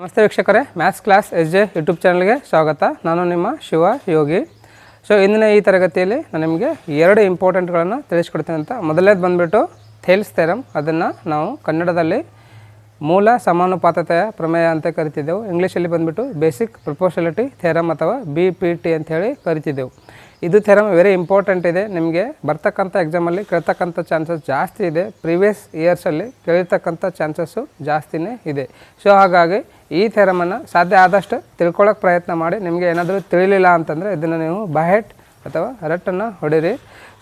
ನಮಸ್ತೆ ವೀಕ್ಷಕರೇ, maths class SJ YouTube ಚಾನಲ್ಗೆ ಸ್ವಾಗತ. ನಾನು ನಿಮ್ಮ ಶಿವ ಯೋಗಿ. ಸೊ ಇಂದಿನ ಈ ತರಗತಿಯಲ್ಲಿ ನಾನು ನಿಮಗೆ ಎರಡು ಇಂಪಾರ್ಟೆಂಟ್ಗಳನ್ನು ತಿಳಿಸ್ಕೊಡ್ತೀನಿ ಅಂತ. ಮೊದಲನೇದು ಬಂದುಬಿಟ್ಟು ಥೇಲ್ಸ್ ಥಿಯರಮ್. ಅದನ್ನು ನಾವು ಕನ್ನಡದಲ್ಲಿ ಮೂಲ ಸಮಾನುಪಾತತೆಯ ಪ್ರಮೇಯ ಅಂತ ಕರಿತಿದ್ದೆವು. ಇಂಗ್ಲೀಷಲ್ಲಿ ಬಂದುಬಿಟ್ಟು ಬೇಸಿಕ್ ಪ್ರಪೋರ್ಷನಾಲಿಟಿ ಥಿಯರಮ್ ಅಥವಾ BPT ಅಂತ ಹೇಳಿ ಕರಿತಿದ್ದೆವು. ಇದು ಥಿಯರಮ್ ವೆರಿ ಇಂಪಾರ್ಟೆಂಟ್ ಇದೆ. ನಿಮಗೆ ಬರ್ತಕ್ಕಂಥ ಎಕ್ಸಾಮಲ್ಲಿ ಕೇಳ್ತಕ್ಕಂಥ ಚಾನ್ಸಸ್ ಜಾಸ್ತಿ ಇದೆ. ಪ್ರೀವಿಯಸ್ ಇಯರ್ಸಲ್ಲಿ ಕೇಳಿರ್ತಕ್ಕಂಥ ಚಾನ್ಸಸ್ಸು ಜಾಸ್ತಿನೇ ಇದೆ. ಸೊ ಹಾಗಾಗಿ ಈ ಥಿಯರಮನ್ನು ಸಾಧ್ಯ ಆದಷ್ಟು ತಿಳ್ಕೊಳ್ಳೋಕೆ ಪ್ರಯತ್ನ ಮಾಡಿ. ನಿಮಗೆ ಏನಾದರೂ ತಿಳಿಲಿಲ್ಲ ಅಂತಂದರೆ ಇದನ್ನು ನೀವು ಬಹೆಟ್ ಅಥವಾ ರಟ್ಟನ್ನು ಹೊಡೀರಿ.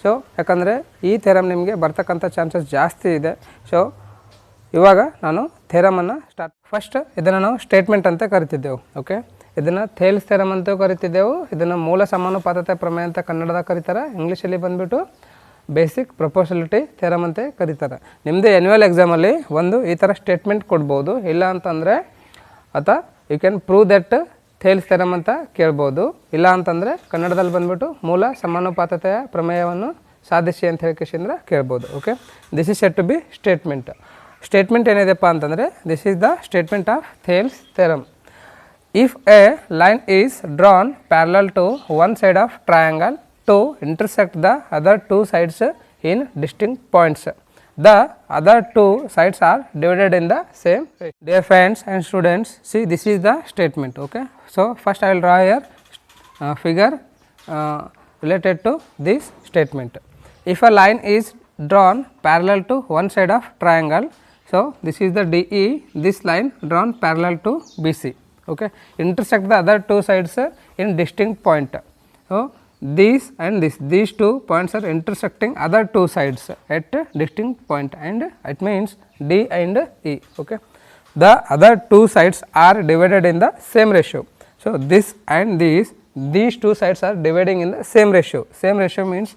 ಸೊ ಯಾಕಂದರೆ ಈ ಥಿಯರಮ್ ನಿಮಗೆ ಬರ್ತಕ್ಕಂಥ ಚಾನ್ಸಸ್ ಜಾಸ್ತಿ ಇದೆ. ಸೊ ಇವಾಗ ನಾನು ಥಿಯರಮನ್ನು ಫಸ್ಟ್ ಇದನ್ನು ನಾವು ಸ್ಟೇಟ್ಮೆಂಟ್ ಅಂತ ಕರಿತಿದ್ದೆವು. ಓಕೆ, ಇದನ್ನು ಥೇಲ್ಸ್ ಥಿಯರಮ್ ಅಂತ ಕರಿತಿದ್ದೆವು. ಇದನ್ನು ಮೂಲ ಸಮಾನುಪಾತತೆ ಪ್ರಮೇಯ ಅಂತ ಕನ್ನಡದಾಗ ಕರೀತಾರೆ. ಇಂಗ್ಲೀಷಲ್ಲಿ ಬಂದುಬಿಟ್ಟು ಬೇಸಿಕ್ ಪ್ರಪೋರ್ಷನಾಲಿಟಿ ಥಿಯರಮ್ ಅಂತ ಕರೀತಾರೆ. ನಿಮ್ಮದು ಆ್ಯನ್ಯುವಲ್ ಎಕ್ಸಾಮಲ್ಲಿ ಒಂದು ಈ ಥರ ಸ್ಟೇಟ್ಮೆಂಟ್ ಕೊಡ್ಬೋದು. ಇಲ್ಲ ಅಂತಂದರೆ ಅಥವಾ you can prove that Thales theorem ಅಂತ ಕೇಳ್ಬೋದು. ಇಲ್ಲ ಅಂತಂದರೆ ಕನ್ನಡದಲ್ಲಿ ಬಂದುಬಿಟ್ಟು ಮೂಲ ಸಮಾನುಪಾತತೆಯ ಪ್ರಮೇಯವನ್ನು ಸಾಧಿಸಿ ಅಂತ ಹೇಳಿಕೆಸಿಂದ್ರೆ ಕೇಳ್ಬೋದು. Okay, this is set to be statement. Statement ಏನಿದೆಪ್ಪ ಅಂತಂದರೆ this is the statement of Thales theorem. If a line is drawn parallel to one side of triangle to intersect the other two sides in distinct points, the other two sides are divided in the same ratio. Dear friends and students, see, this is the statement. Okay, so first I will draw here figure related to this statement. If a line is drawn parallel to one side of triangle, so this is the DE, this line drawn parallel to BC. Okay, intersect the other two sides in distinct point. So these and these two points are intersecting other two sides at distinct point, and it means D and E. Okay, the other two sides are divided in the same ratio. So this and these two sides are dividing in the same ratio. Same ratio means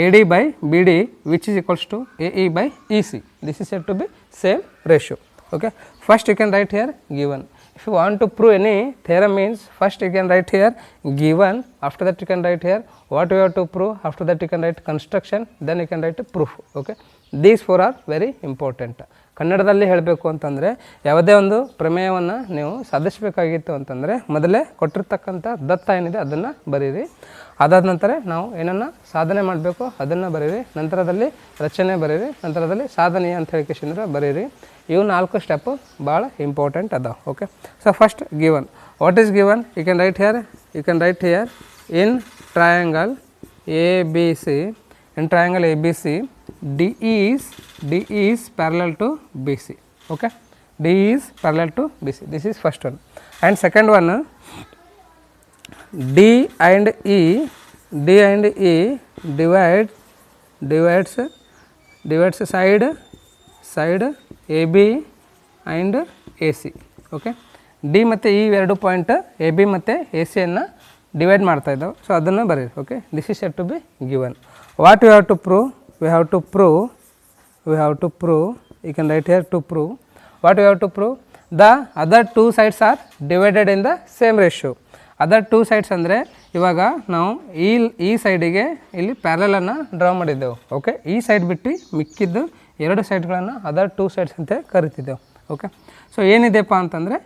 AD by BD, which is equals to AE by EC. This is said to be same ratio. Okay, first you can write here given. If you want to prove any theorem means first you can write here given, after that you can write here what you have to prove, after that you can write construction, then you can write proof. Okay, these four are very important. ಕನ್ನಡದಲ್ಲಿ ಹೇಳಬೇಕು ಅಂತಂದರೆ ಯಾವುದೇ ಒಂದು ಪ್ರಮೇಯವನ್ನು ನೀವು ಸಾಧಿಸಬೇಕಾಗಿತ್ತು ಅಂತಂದರೆ ಮೊದಲೇ ಕೊಟ್ಟಿರ್ತಕ್ಕಂಥ ದತ್ತ ಏನಿದೆ ಅದನ್ನು ಬರೀರಿ. ಅದಾದ ನಂತರ ನಾವು ಏನನ್ನು ಸಾಧನೆ ಮಾಡಬೇಕು ಅದನ್ನು ಬರೀರಿ. ನಂತರದಲ್ಲಿ ರಚನೆ ಬರೀರಿ. ನಂತರದಲ್ಲಿ ಸಾಧನೆ ಅಂತ ಹೇಳಿಕೆಸಿಂದ್ರೆ ಬರೀರಿ. ಇವು 4 ಸ್ಟೆಪ್ಪು ಭಾಳ ಇಂಪಾರ್ಟೆಂಟ್ ಅದಾವೆ. Okay, so first given. What is given? You can write here in triangle ABC. In triangle ABC, DE is parallel to BC. Okay, DE is parallel to BC. This is first one. And second one, D and E divides side AB and AC. Okay, D ಮತ್ತು E ಎರಡು point AB ಮತ್ತು AC ಅನ್ನು divide ಮಾಡ್ತಾ ಇದ್ದಾವೆ. So ಅದನ್ನು ಬರೀರಿ. Okay, this is said to be given. What we have to prove? We have to prove. You can write here to prove. What we have to prove? The other two sides are divided in the same ratio. Other two sides ಅಂದರೆ ಇವಾಗ ನಾವು ಈ ಸೈಡಿಗೆ ಇಲ್ಲಿ ಪ್ಯಾರಲನ್ನು draw ಮಾಡಿದ್ದೆವು. Okay, ಈ side ಬಿಟ್ಟು ಮಿಕ್ಕಿದ್ದು ಎರಡು ಸೈಡ್ಗಳನ್ನು ಅದರ್ ಟೂ ಸೈಡ್ಸ್ ಅಂತ ಕರಿತಿದ್ದೆವು. ಓಕೆ, ಸೊ ಏನಿದೆಪ್ಪ ಅಂತಂದರೆ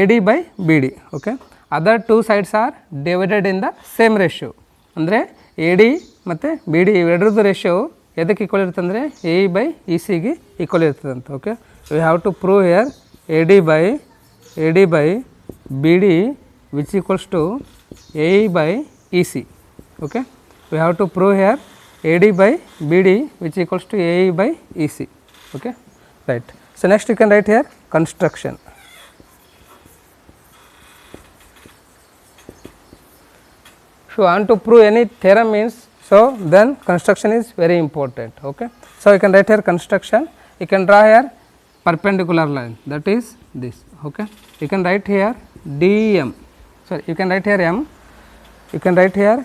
AD by BD. Okay, other two sides are divided in the same ratio. ಅಂದರೆ AD ಮತ್ತು BD ಇವೆರಡರದ್ದು ರೇಷಿಯೋ ಎದಕ್ಕೆ ಈಕ್ವಲ್ ಇರುತ್ತೆ ಅಂದರೆ AE by ECಗೆ ಈಕ್ವಲ್ ಇರ್ತದಂತ. Okay, we have to prove here AD by BD which equals to AE by EC. Okay, we have to prove here AD by BD which equals to AE by EC. Okay, right. So next you can write here construction. If you want to prove any theorem means, so then construction is very important. Okay, so you can write here construction. You can draw here perpendicular line, that is this. Okay, you can write here DM. Sorry, you can write here M. You can write here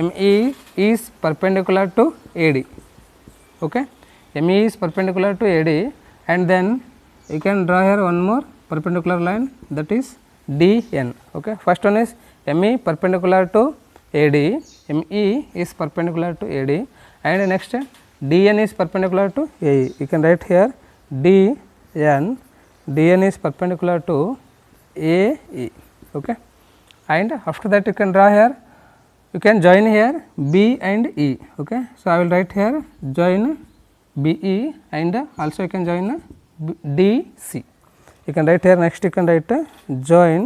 ME is perpendicular to AD. Okay, ME is perpendicular to AD, and then you can draw here one more perpendicular line, that is DN. Okay, first one is ME perpendicular to AD, ME is perpendicular to AD, and next DN is perpendicular to AE. You can write here DN DN is perpendicular to AE. Okay, and after that you can draw here, you can join here B and E. Okay, so I will write here join BE and also you can join DC. You can write here, next you can write join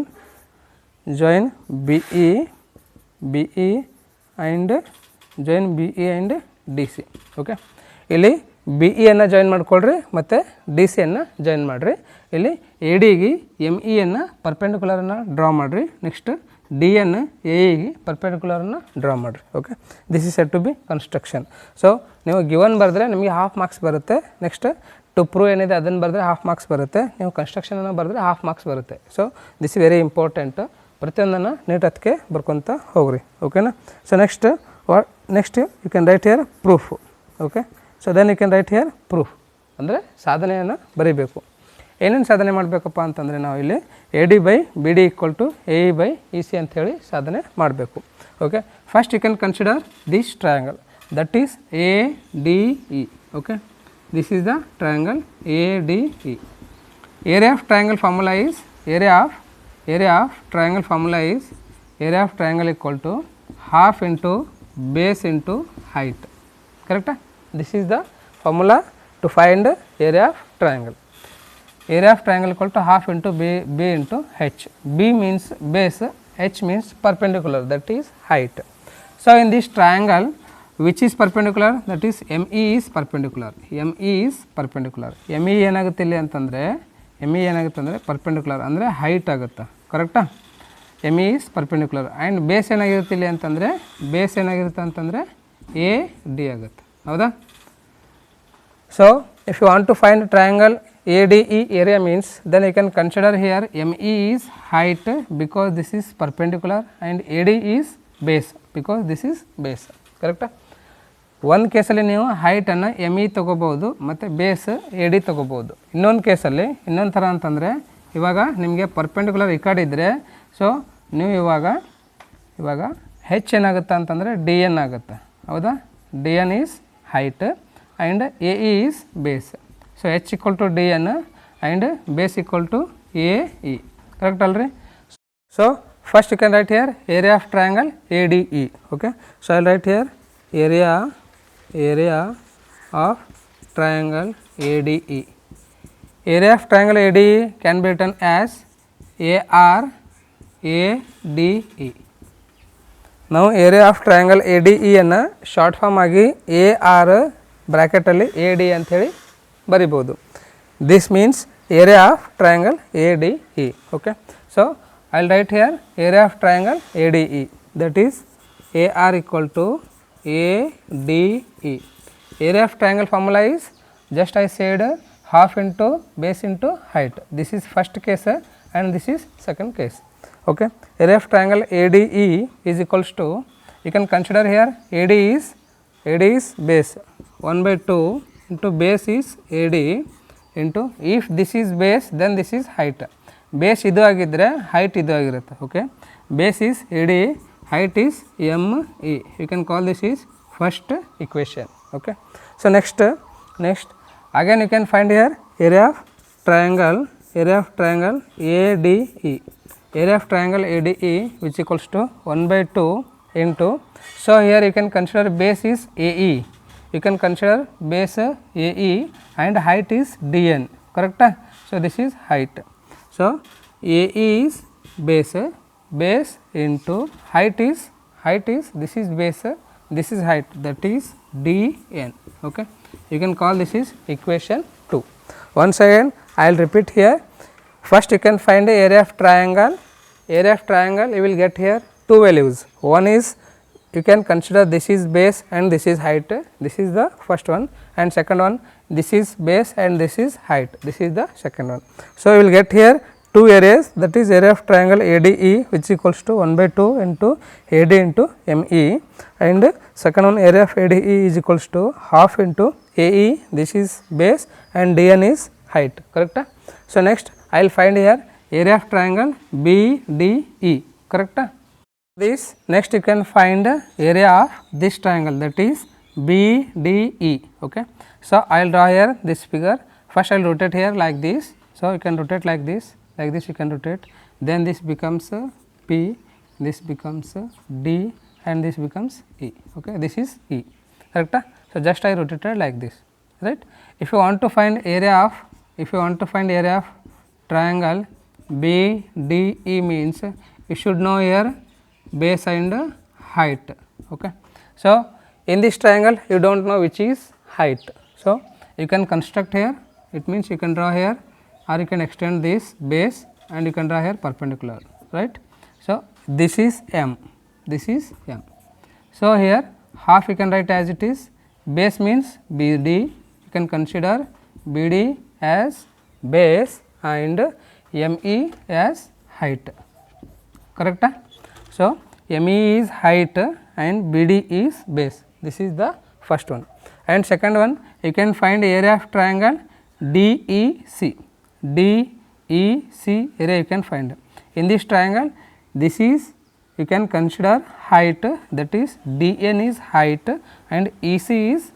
BE and join BE and DC. Okay, ಇಲ್ಲಿ B ಇಯನ್ನು join ಮಾಡಿಕೊಳ್ಳ್ರಿ ಮತ್ತು D ಸಿಯನ್ನು join ಮಾಡಿರಿ. ಇಲ್ಲಿ A ಡಿಗೆ M ಇಯನ್ನು ಪರ್ಪೆಂಡಿಕ್ಯುಲರನ್ನು ಡ್ರಾ ಮಾಡಿರಿ. ನೆಕ್ಸ್ಟ್ ಡಿ ಅನ್ನು ಎ ಇಗೆ ಪರ್ಪೆಂಡಿಕ್ಯುಲರನ್ನು ಡ್ರಾ ಮಾಡಿರಿ. Okay, this is set to be construction. So ನೀವು ಗಿವನ್ ಬರೆದ್ರೆ ನಿಮಗೆ ಹಾಫ್ ಮಾರ್ಕ್ಸ್ ಬರುತ್ತೆ. ನೆಕ್ಸ್ಟ್ ಟು ಪ್ರೂವ್ ಏನಿದೆ ಅದನ್ನು ಬರೆದ್ರೆ ಹಾಫ್ ಮಾರ್ಕ್ಸ್ ಬರುತ್ತೆ. ನೀವು ಕನ್ಸ್ಟ್ರಕ್ಷನನ್ನು ಬರೆದ್ರೆ ಹಾಫ್ ಮಾರ್ಕ್ಸ್ ಬರುತ್ತೆ. So this is very important. ಪ್ರತಿಯೊಂದನ್ನು ನೀಟತ್ಗೆ ಬರ್ಕೊತ ಹೋಗ್ರಿ. ಓಕೆನಾ. So next you can write here proof. Okay, so then you can write here proof ಅಂದರೆ ಸಾಧನೆಯನ್ನು ಬರೀಬೇಕು. ಏನೇನು ಸಾಧನೆ ಮಾಡಬೇಕಪ್ಪ ಅಂತಂದರೆ ನಾವು ಇಲ್ಲಿ A D by B D equal to A E by E C ಅಂಥೇಳಿ ಸಾಧನೆ ಮಾಡಬೇಕು. Okay, first you can consider this triangle that is A D E. Okay, this is the triangle A D E. Area of triangle formula is area of triangle formula is area of triangle equal to half into base into height. Correct? This is the formula to find area of triangle. Area of triangle equal to half into b into h. B means base, h means perpendicular, that is height. So in this triangle, which is perpendicular, that is ME is perpendicular. ME is perpendicular. ME ಏನಾಗುತ್ತೆ ಇಲ್ಲಿ ಅಂತಂದರೆ ME ಏನಾಗುತ್ತೆ ಅಂದರೆ perpendicular ಅಂದರೆ height ಆಗುತ್ತೆ. ಕರೆಕ್ಟಾ? ME is perpendicular and base ಏನಾಗಿರುತ್ತೆ ಇಲ್ಲಿ ಅಂತಂದರೆ ಬೇಸ್ ಏನಾಗಿರುತ್ತೆ ಅಂತಂದರೆ ಎ ಡಿ ಆಗುತ್ತೆ. ಹೌದಾ? So if you want to find triangle A D E area means then you can consider here ME is height because this is perpendicular and A D is base because this is base. ಕರೆಕ್ಟಾ? ಒಂದು ಕೇಸಲ್ಲಿ ನೀವು ಹೈಟನ್ನು ME ತೊಗೋಬೋದು ಮತ್ತು base A D ತೊಗೋಬೋದು. ಇನ್ನೊಂದು ಕೇಸಲ್ಲಿ ಇನ್ನೊಂದು ಥರ ಅಂತಂದರೆ ಇವಾಗ ನಿಮಗೆ ಪರ್ಪೆಂಡಿಕ್ಯುಲರ್ ಈ ಕಡೆ ಇದ್ದರೆ ಸೊ ನೀವು ಇವಾಗ ಹೆಚ್ ಏನಾಗುತ್ತೆ ಅಂತಂದರೆ ಡಿ ಎನ್ ಆಗುತ್ತೆ. ಹೌದಾ? D N is height and A E is base. So H equal to D N and base equal to A E. Correct ಅಲ್ರಿ? So first you can write here area of triangle A D E. Okay, so I write here area of triangle ADE. Area of triangle ADE can be written as ARADE. Now area of triangle ADE ಅನ್ನು short form ಆಗಿ AR ಬ್ರ್ಯಾಕೆಟಲ್ಲಿ AD ಅಂತ ಹೇಳಿ ಬರಿಬೋದು. This means area of triangle ADE. Okay, so I will write here area of triangle ADE, that is AR equal to ADE. Area of triangle formula is just I said half into base into height. This is first case and this is second case. Okay, area of triangle ADE is equals to, you can consider here AD is base 1/2 into base is AD into, if this is base then this is height. Base ಇದು ಆಗಿದ್ರೆ height ಇದು ಆಗಿರುತ್ತೆ. Okay, base is AD, height is ME. You can call this is first equation. Okay, so next again you can find here area of triangle ADE. Area of triangle ADE which equals to 1/2 into, so here you can consider base is AE. You can consider base AE and height is DN. Correct? So this is height. So AE is base into height is this is base, this is height, that is DN. Okay, you can call this is equation 2. Once again I will repeat here. First you can find the area of triangle. Area of triangle you will get here two values. One is you can consider this is base and this is height, this is the first one, and second one this is base and this is height, this is the second one. So you will get here two areas, that is area of triangle ADE which equals to 1/2 into AD into ME, and second one area of ADE is equals to half into AE, this is base and DN is height. Correct? So next I will find here area of triangle BDE. Correct? This next you can find area of this triangle, that is BDE. Okay, so I will draw here this figure. First I will rotate here like this, So, you can rotate like this you can rotate, then this becomes P, this becomes D and this becomes E. Okay. This is E, correct? So, just I rotated like this, right. If you want to find area of triangle BDE means you should know here base and height. Okay. So, in this triangle you do not know which is height. So, you can construct here, it means you can draw here or you can extend this base and you can draw here perpendicular, right. So, this is M, this is M. So, here half you can write as it is, base means BD, you can consider BD as base and ME as height, correct. So, ME is height and BD is base, this is the first one. And second one, you can find area of triangle DEC, DEC area you can find. In this triangle, this is you can consider height, that is DN is height and EC is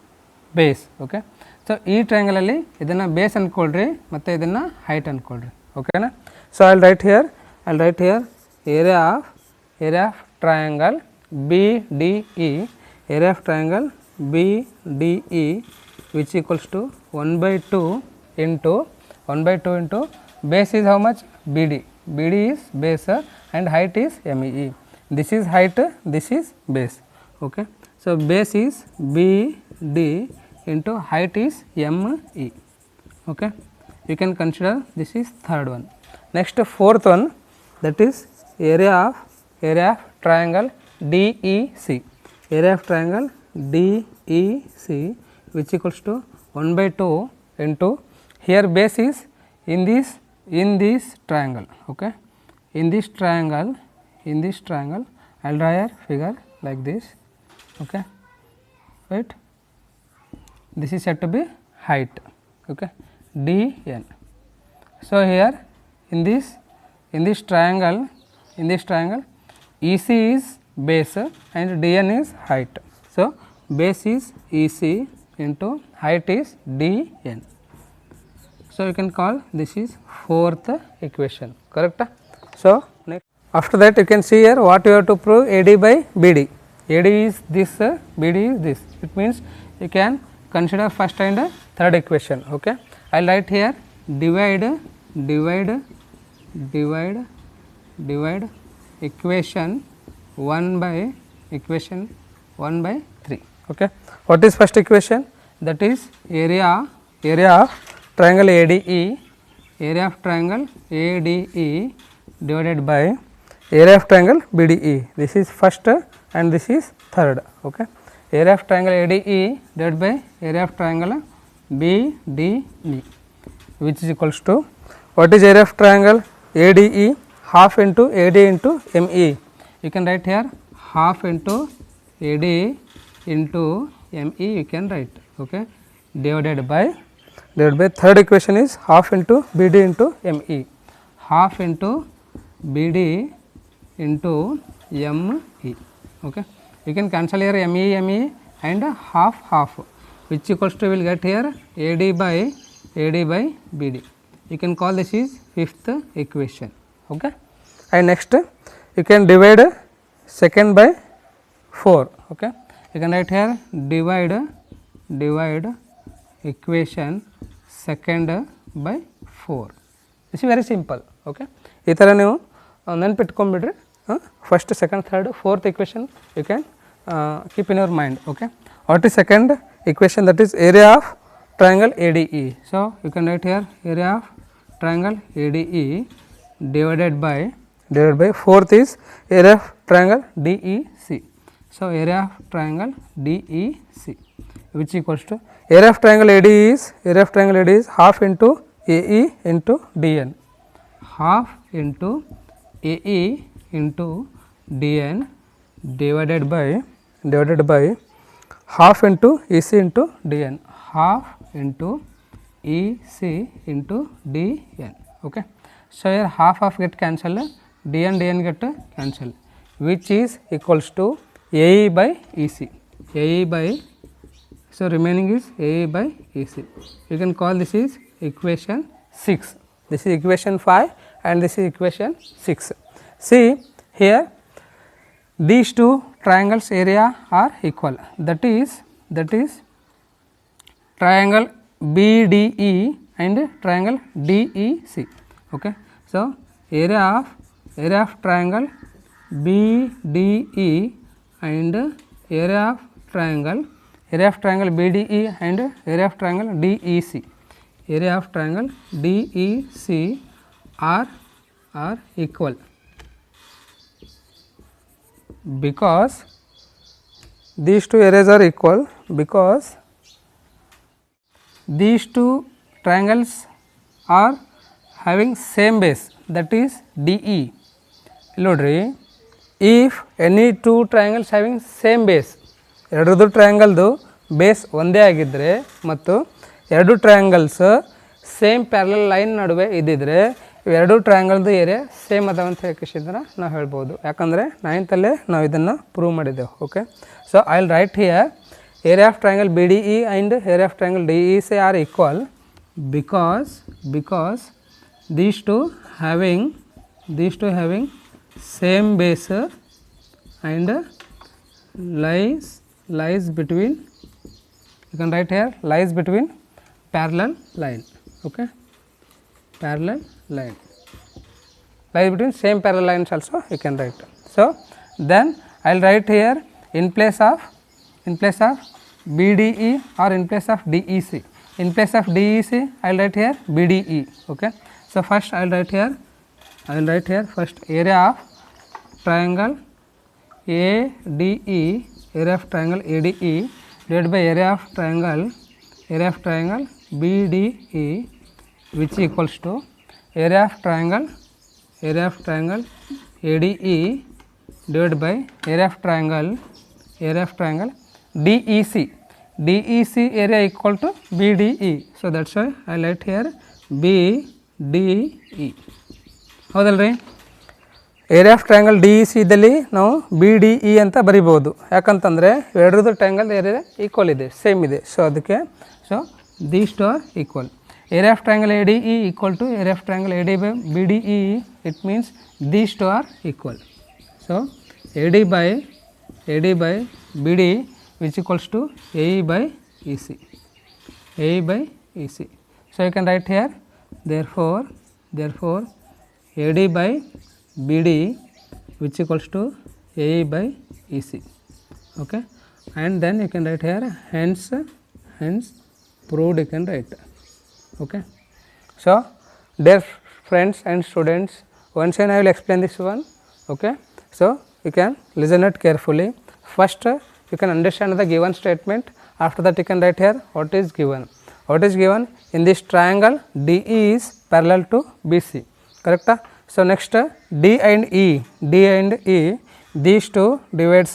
base. Okay. So, ಈ triangle ಅಲ್ಲಿ ಇದನ್ನ base ಅನ್ಕೊಳ್ರಿ ಮತ್ತೆ ಇದನ್ನ height ಅನ್ಕೊಳ್ರಿ, ಓಕೆನಾ. So, I will write here area of triangle BDE, area of triangle BDE which equals to 1/2 into base is how much, BD, BD is base and height is MEE. This is height, this is base. Okay. So, base is BD into height is ME. Okay. You can consider this is third one. Next fourth one, that is area of triangle DEC, area of triangle DEC which equals to 1/2 into, here base is in this triangle. Okay. In this triangle I will draw a figure like this. Okay. Right. This is said to be height. Okay. DN. So, here in this triangle EC is base and DN is height. So, base is EC into height is DN. So, you can call this is fourth equation, correct. So, next after that you can see here what you have to prove, AD by BD. AD is this, BD is this, it means you can consider first and third equation. Okay. I will write here divide equation 1 by 3. Okay. What is first equation? That is area of triangle ADE, area of triangle ADE divided by area of triangle BDE. This is first and this is third. Okay. Area of triangle ADE divided by area of triangle BDE which is equals to, what is area of triangle ADE, half into AD into ME. You can write here half into AD into ME you can write. Okay. Divided by third equation is half into BD into ME, half into BD into ME. Okay. You can cancel here ME and half which equals to, will get here AD by BD. You can call this is fifth equation. Okay. And next you can divide second by 4. Okay. You can write here divide equation second by 4. This is very simple. Okay. ಈ ಥರ ನೀವು ನೆನಪಿಟ್ಕೊಂಡ್ಬಿಡ್ರಿ. First second third fourth equation you can keep in your mind. Okay. What is second equation? That is area of triangle ADE. So, you can write here area of triangle ADE divided by fourth is area of triangle DEC. So, area of triangle DEC which equals to, area of triangle ADE is half into AE into DN, half into AE into DN divided by half into EC into DN, half into EC into DN. Okay. So, here half get cancelled, DN get cancelled, which is equals to AE by EC, AE by, so remaining is AE by EC. You can call this is equation 6. This is equation 5 and this is equation 6. See here, these two triangles area are equal, that is triangle BDE and triangle DEC. Okay. So, area of triangle BDE and area of triangle BDE and area of triangle DEC. Area of triangle DEC are equal, because these two areas are equal, because these two triangles are having same base, that is DE. Nodri, if any two triangles having same base, ಎರಡೂ ಟ್ರಯಾಂಗಲ್ದು base ಒಂದೇ ಆಗಿದ್ದರೆ ಮತ್ತು ಎರಡು triangles same parallel line ನಡುವೆ ಇದ್ದಿದ್ರೆ ಇವೆರಡು ಟ್ರಯಾಂಗಲ್ದು area same ಅದಾವ ಅಂತ ಹೇಳಿದ್ರೆ ನಾವು ಹೇಳ್ಬೋದು. ಯಾಕಂದರೆ 9th ಅಲ್ಲೇ ನಾವು ಇದನ್ನು ಪ್ರೂವ್ ಮಾಡಿದ್ದೆವು. Okay. So I will write here area of triangle BDE and area of triangle DEC are equal because these two having same base and lies between, you can write here, lies between parallel line. Okay, parallel line lies between same parallel lines also you can write. So then I will write here in place of BDE or in place of DEC. In place of DEC I will write here BDE. Okay. So first I will write here first area of triangle ADE, area of triangle ADE divided by area of triangle BDE, which equals to area of triangle ADE divided by area of triangle DEC. DEC area equal to BDE. So that's why I write here BDE. ಹೌದಲ್ರಿ? Area of triangle DEC ಇದ್ದಲ್ಲಿ ನಾವು BDE ಅಂತ ಬರಿಬೋದು. ಯಾಕಂತಂದರೆ ಎರಡರದ್ದು triangle area equal ಇದೆ, same ಇದೆ. So ಅದಕ್ಕೆ these two are equal. Area of triangle ADE equal to area of triangle AD by BDE, it means these two are equal. So AD by BD which equals to AE by EC. So you can write here, therefore AD by BD which equals to AE by EC. Okay. And then you can write here, hence proved, you can write. Okay. So dear friends and students, once again I will explain this one. Okay. So you can listen it carefully. First you can understand the given statement. After that you can write here what is given. In this triangle DE is parallel to BC, correct? So next D and E, these two divides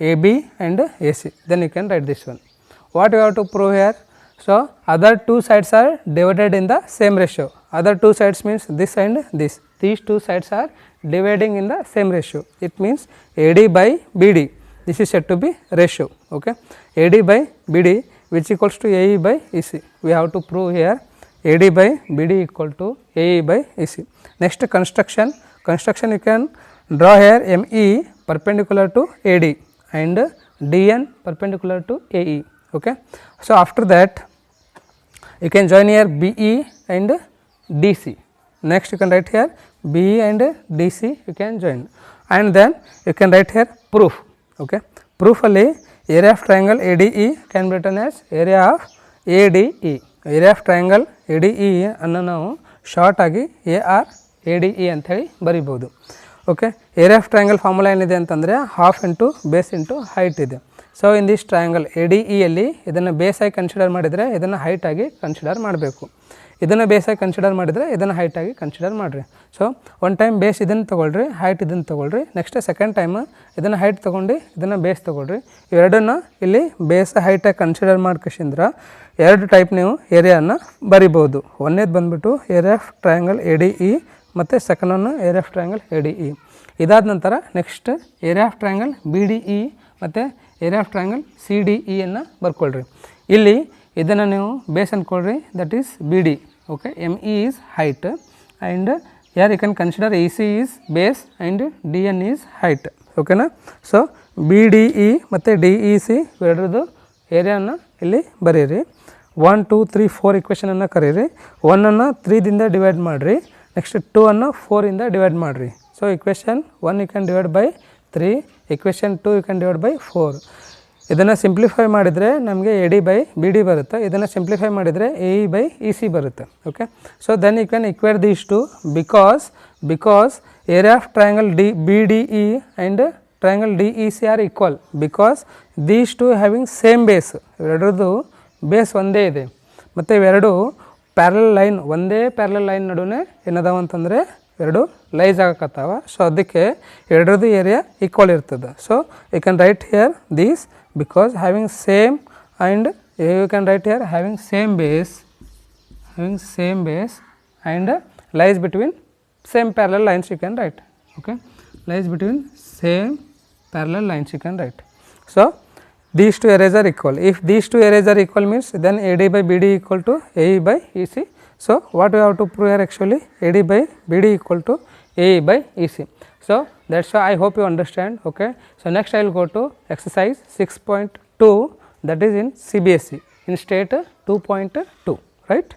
AB and AC. Then you can write this one. What you have to prove here? So other two sides are divided in the same ratio. Other two sides means this and this. These two sides are dividing in the same ratio. It means AD by BD. This is said to be ratio. Okay. AD by BD which equals to AE by EC. We have to prove here AD by BD equal to AE by EC. Next construction you can draw here ME perpendicular to AD and DN perpendicular to AE. Okay. So after that you can join here BE and DC. Next you can write here BE and DC you can join, and then you can write here proof. Okay. Proof ಅಲ್ಲಿ area of triangle ADE can be written as area of ADE. Area of triangle ADE ಅನ್ನು ನಾವು short ಆಗಿ ARADE ಅಂತ ಹೇಳಿ ಬರಿಬೋದು. Okay. Area of triangle formula ಏನಿದೆ ಅಂತಂದರೆ half into base into height ಇದೆ. So in this triangle ADE ಅಲ್ಲಿ ಇದನ್ನು ಬೇಸ್ ಆಗಿ ಕನ್ಸಿಡರ್ ಮಾಡಿದರೆ ಇದನ್ನು ಹೈಟ್ ಆಗಿ ಕನ್ಸಿಡರ್ ಮಾಡಬೇಕು. ಇದನ್ನು ಬೇಸ್ ಆಗಿ ಕನ್ಸಿಡರ್ ಮಾಡಿದರೆ ಇದನ್ನು ಹೈಟ್ ಆಗಿ ಕನ್ಸಿಡರ್ ಮಾಡಿರಿ. ಸೊ ಒನ್ ಟೈಮ್ ಬೇಸ್ ಇದನ್ನು ತೊಗೊಳ್ರಿ, ಹೈಟ್ ಇದನ್ನು ತೊಗೊಳ್ರಿ. ನೆಕ್ಸ್ಟ್ ಸೆಕೆಂಡ್ ಟೈಮ್ ಇದನ್ನು ಹೈಟ್ ತೊಗೊಂಡು ಇದನ್ನು ಬೇಸ್ ತೊಗೊಳ್ರಿ. ಇವೆರಡನ್ನು ಇಲ್ಲಿ ಬೇಸ್ ಹೈಟಾಗಿ ಕನ್ಸಿಡರ್ ಮಾಡ್ಕೇಸಿಂದ್ರೆ ಎರಡು ಟೈಪ್ ನೀವು ಏರಿಯಾನ ಬರಿಬೋದು. ಒಂದೇದು ಬಂದುಬಿಟ್ಟು ಏರಿಯಾ ಆಫ್ ಟ್ರಯಾಂಗಲ್ ADE ಮತ್ತು second one area of triangle ADE. ಇದಾದ ನಂತರ next area of triangle BDE ಮತ್ತು ಏರಿಯಾ ಆಫ್ ಟ್ರಯಾಂಗಲ್ CDE ಅನ್ನು ಬರ್ಕೊಳ್ರಿ. ಇಲ್ಲಿ ಇದನ್ನು ನೀವು ಬೇಸ್ ಅಂದ್ಕೊಳ್ರಿ, that is BD. okay, ME is height, and here you can consider AC is base and DN is height, okay na. So BDE ಮತ್ತು DEC ಇವೆರಡರದ್ದು ಏರಿಯಾನ ಇಲ್ಲಿ ಬರೀರಿ. 1 2 3 4 ಇಕ್ವೇಷನನ್ನು ಕರೀರಿ. 1ಅನ್ನು 3ದಿಂದ ಡಿವೈಡ್ ಮಾಡಿರಿ, ನೆಕ್ಸ್ಟ್ 2ಅನ್ನು 4ಇಂದ ಡಿವೈಡ್ ಮಾಡಿರಿ. So equation 1 you can divide by 3, equation 2 you can divide by 4. ಇದನ್ನು ಸಿಂಪ್ಲಿಫೈ ಮಾಡಿದರೆ ನಮಗೆ AD ಬೈ BD ಬರುತ್ತೆ, ಇದನ್ನು ಸಿಂಪ್ಲಿಫೈ ಮಾಡಿದರೆ AE ಬೈ EC ಬರುತ್ತೆ, okay. So then you can equate these two because area of triangle BDE and triangle DEC are equal, because these two having same base, ಇವೆರಡರದ್ದು base ಒಂದೇ ಇದೆ, ಮತ್ತು ಇವೆರಡು parallel line, ಒಂದೇ parallel line ನಡುವೆ ಏನದಾವ ಅಂತಂದರೆ ಎರಡು ಲೈಸ್ ಆಗಕತ್ತಾವ. ಸೊ ಅದಕ್ಕೆ ಎರಡರದ್ದು ಏರಿಯಾ ಈಕ್ವಲ್ ಇರ್ತದೆ. So you can write here these because having same, and you can write here having same base and lies between same parallel lines you can write, okay, lies between same parallel lines you can write. So these two areas are equal. If these two areas are equal means then AD by BD equal to AE by EC. So what we have to prove here actually, AD by BD equal to AE by EC. So that's why I hope you understand, okay. So next I will go to exercise 6.2, that is in CBSE in state 2.2, right.